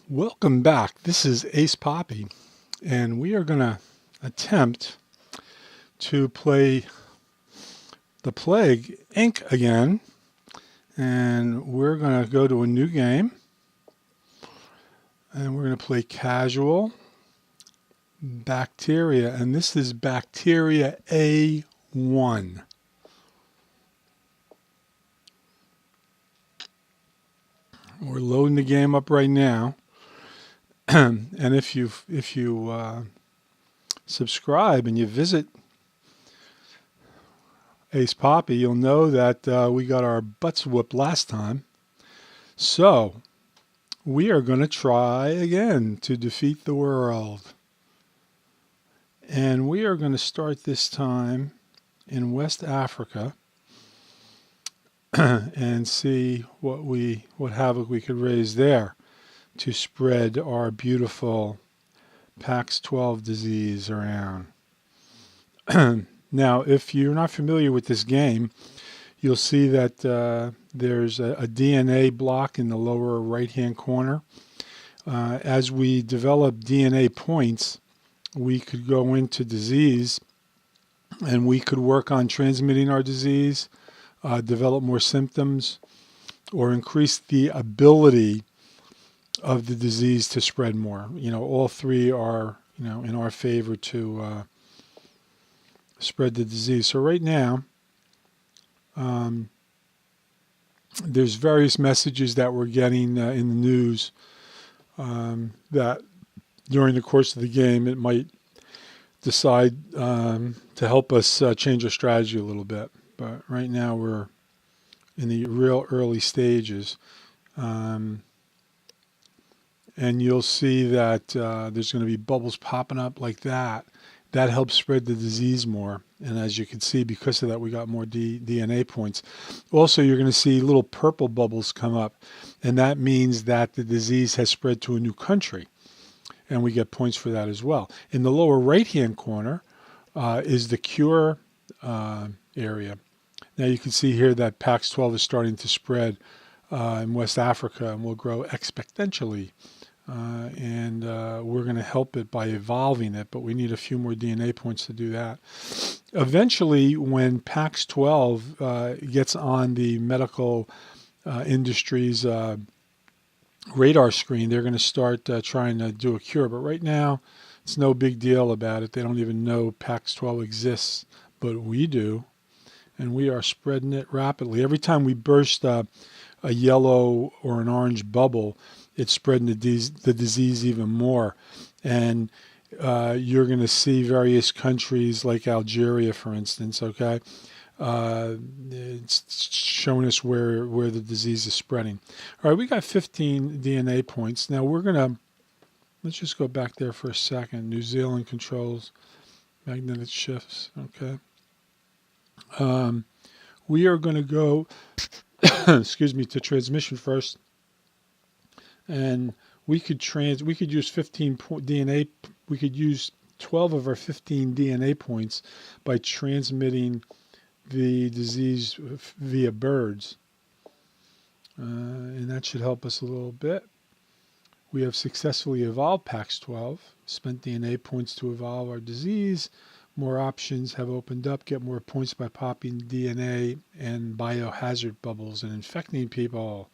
Welcome back. This is Ace Poppy, and we are going to attempt to play the Plague Inc. again. And we're going to go to a new game, and we're going to play Casual Bacteria, and this is Bacteria A1. We're loading the game up right now, and if you subscribe and you visit Ace Poppy, you'll know that we got our butts whooped last time. So we are going to try again to defeat the world. And we are going to start this time in West Africa and see what havoc we could raise there to spread our beautiful Pax12 disease around. Now, if you're not familiar with this game, you'll see that there's a DNA block in the lower right-hand corner. As we develop DNA points, we could go into disease and we could work on transmitting our disease, develop more symptoms, or increase the ability of the disease to spread more. All three are, in our favor to spread the disease. So right now, there's various messages that we're getting in the news that during the course of the game it might decide to help us change our strategy a little bit. But right now we're in the real early stages. And you'll see that there's going to be bubbles popping up like that. That helps spread the disease more. And as you can see, because of that, we got more DNA points. Also, you're going to see little purple bubbles come up. And that means that the disease has spread to a new country. And we get points for that as well. In the lower right-hand corner is the cure area. Now you can see here that Pax12 is starting to spread in West Africa and will grow exponentially. And we're going to help it by evolving it, but we need a few more DNA points to do that. Eventually, when Pax12 gets on the medical industry's radar screen, they're going to start trying to do a cure. But right now, it's no big deal about it. They don't even know Pax12 exists, but we do. And we are spreading it rapidly. Every time we burst a yellow or an orange bubble, it's spreading the disease even more. And you're going to see various countries like Algeria, for instance, okay? It's showing us where the disease is spreading. All right, we got 15 DNA points. Now let's just go back there for a second. New Zealand controls magnetic shifts, okay? We are going to go, excuse me, to transmission first. And we could use 15 DNA. We could use 12 of our 15 DNA points by transmitting the disease via birds, and that should help us a little bit. We have successfully evolved Pax12, spent DNA points to evolve our disease. More options have opened up. Get more points by popping DNA and biohazard bubbles and infecting people.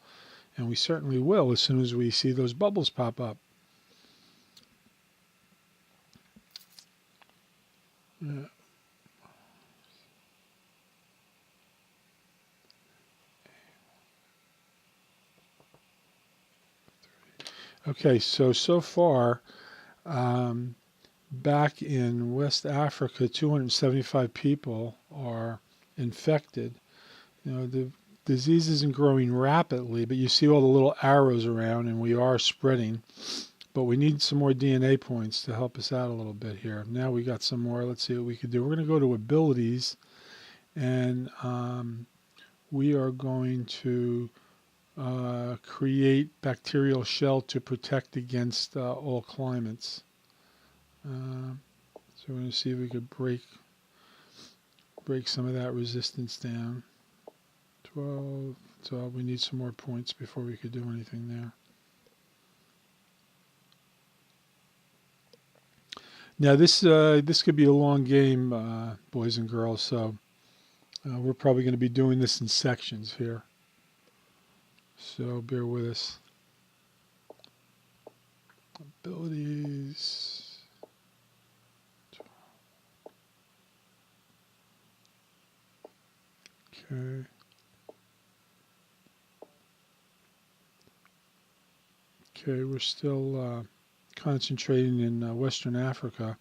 And we certainly will as soon as we see those bubbles pop up. Okay, so far, back in West Africa, 275 people are infected. The disease isn't growing rapidly, but you see all the little arrows around, and we are spreading. But we need some more DNA points to help us out a little bit here. Now we got some more. Let's see what we can do. We're going to go to abilities, and we are going to create bacterial shell to protect against all climates. So we're going to see if we could break some of that resistance down. 12, we need some more points before we could do anything there. Now this could be a long game, boys and girls. So we're probably going to be doing this in sections here. So bear with us. Abilities. Okay. Okay, we're still concentrating in Western Africa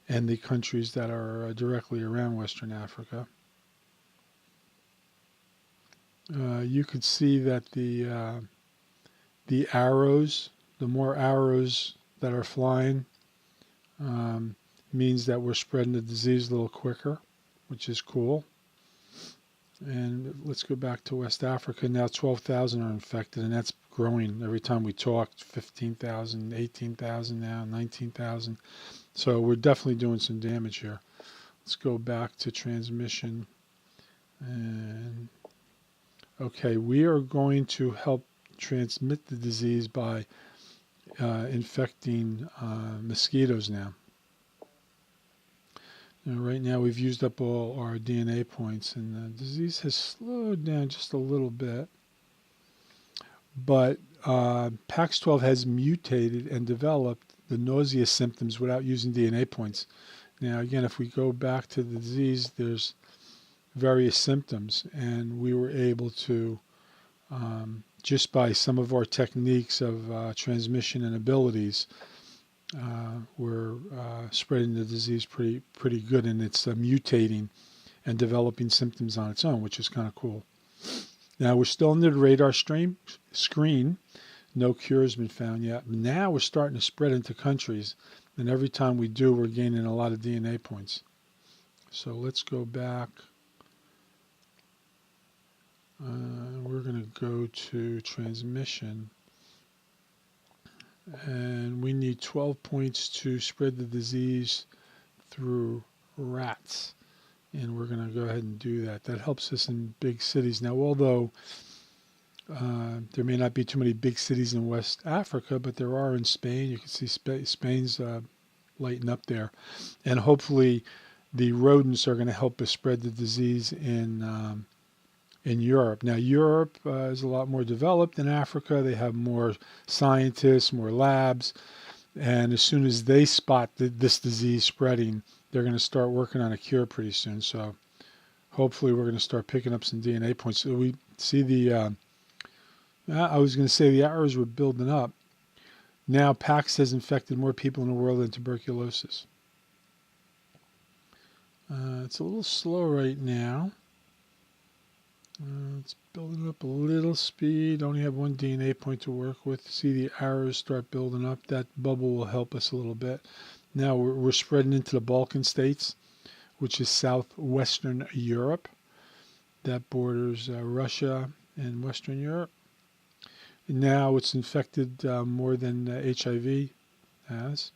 and the countries that are directly around Western Africa. You could see that the arrows, the more arrows that are flying, means that we're spreading the disease a little quicker, which is cool. And let's go back to West Africa. Now 12,000 are infected, and that's growing every time we talk. 15,000, 18,000 now, 19,000. So we're definitely doing some damage here. Let's go back to transmission. And okay, we are going to help transmit the disease by infecting mosquitoes now. Right now we've used up all our DNA points, and the disease has slowed down just a little bit. But Pax12 has mutated and developed the nausea symptoms without using DNA points. Now again, if we go back to the disease, there's various symptoms, and we were able to, just by some of our techniques of transmission and abilities, we're spreading the disease pretty good, and it's mutating and developing symptoms on its own, which is kind of cool. Now we're still under the radar screen. No cure has been found yet. Now we're starting to spread into countries, and every time we do, we're gaining a lot of DNA points. So let's go back. We're going to go to transmission. And we need 12 points to spread the disease through rats. And we're going to go ahead and do that. That helps us in big cities. Now, although there may not be too many big cities in West Africa, but there are in Spain. You can see Spain's lighting up there. And hopefully the rodents are going to help us spread the disease in Europe. Now, Europe is a lot more developed than Africa. They have more scientists, more labs, and as soon as they spot this disease spreading, they're going to start working on a cure pretty soon. So hopefully we're going to start picking up some DNA points. So we see the, I was going to say the arrows were building up. Now Pax has infected more people in the world than tuberculosis. It's a little slow right now. It's building up a little speed. Only have one DNA point to work with. See the arrows start building up. That bubble will help us a little bit. Now we're spreading into the Balkan states, which is southwestern Europe. That borders Russia and Western Europe. And now it's infected more than HIV has.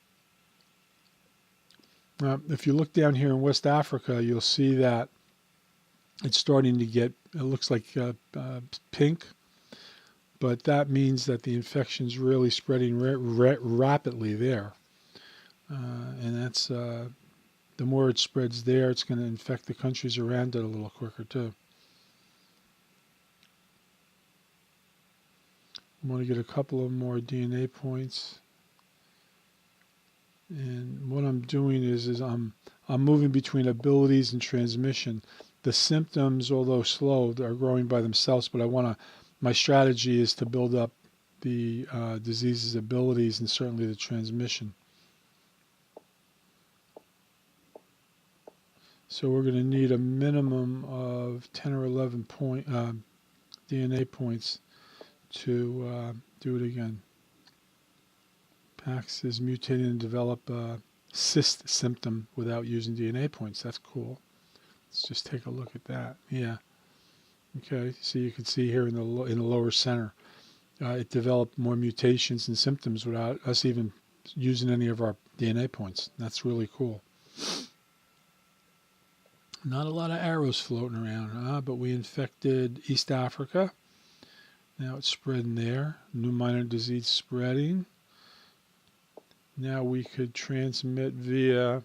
If you look down here in West Africa, you'll see that it's starting to get, it looks like pink, but that means that the infection's really spreading rapidly there. And that's, the more it spreads there, it's going to infect the countries around it a little quicker too. I want to get a couple of more DNA points. And what I'm doing is I'm moving between abilities and transmission. The symptoms, although slow, are growing by themselves, but my strategy is to build up the disease's abilities and certainly the transmission. So we're going to need a minimum of 10 or 11 DNA points to do it again. Pax is mutating and develop a cyst symptom without using DNA points. That's cool. Let's just take a look at that. Yeah. Okay. So you can see here in the lower center, it developed more mutations and symptoms without us even using any of our DNA points. That's really cool. Not a lot of arrows floating around, but we infected East Africa. Now it's spreading there. New minor disease spreading. Now we could transmit via,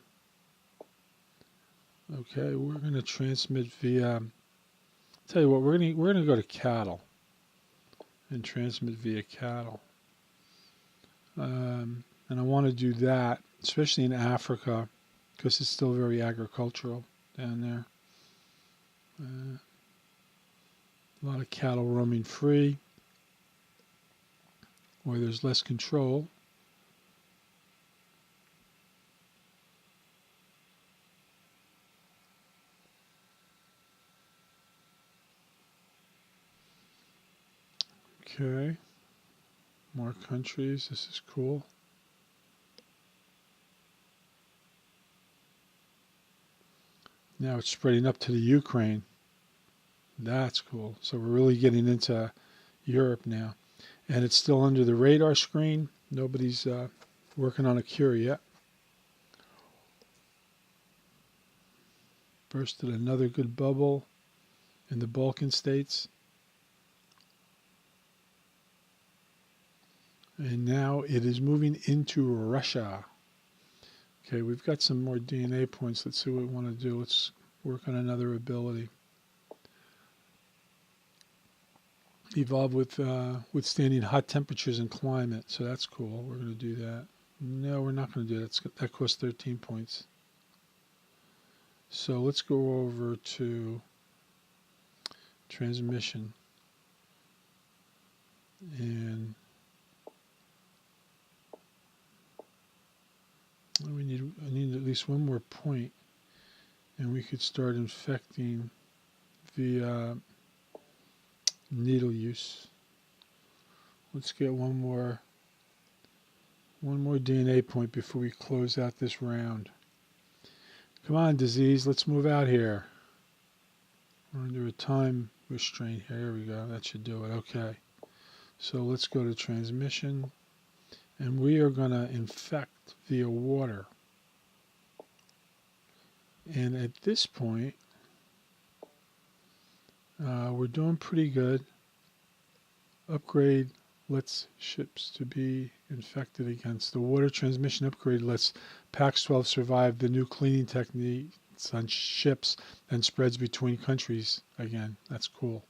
okay, we're going to transmit via, tell you what, we're going to go to cattle and transmit via cattle. And I want to do that, especially in Africa, because it's still very agricultural down there. A lot of cattle roaming free, where there's less control. Okay, more countries. This is cool. Now it's spreading up to the Ukraine. That's cool. So we're really getting into Europe now. And it's still under the radar screen. Nobody's working on a cure yet. Bursted another good bubble in the Balkan states. And now it is moving into Russia. Okay, we've got some more DNA points. Let's see what we want to do. Let's work on another ability. Evolve with withstanding hot temperatures and climate. So that's cool. We're going to do that. No, we're not going to do that. That costs 13 points. So let's go over to transmission. And I need at least one more point, and we could start infecting via needle use. Let's get one more DNA point before we close out this round. Come on, disease, let's move out here. We're under a time restraint here. Here we go. That should do it. Okay. So let's go to transmission, and we are going to infect via water. And at this point, we're doing pretty good. Upgrade lets ships to be infected against. The water transmission upgrade lets PAX-12 survive the new cleaning techniques on ships and spreads between countries again. That's cool.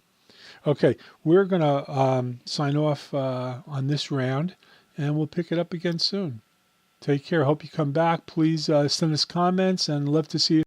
Okay, we're going to sign off on this round, and we'll pick it up again soon. Take care. Hope you come back. Please send us comments, and love to see you.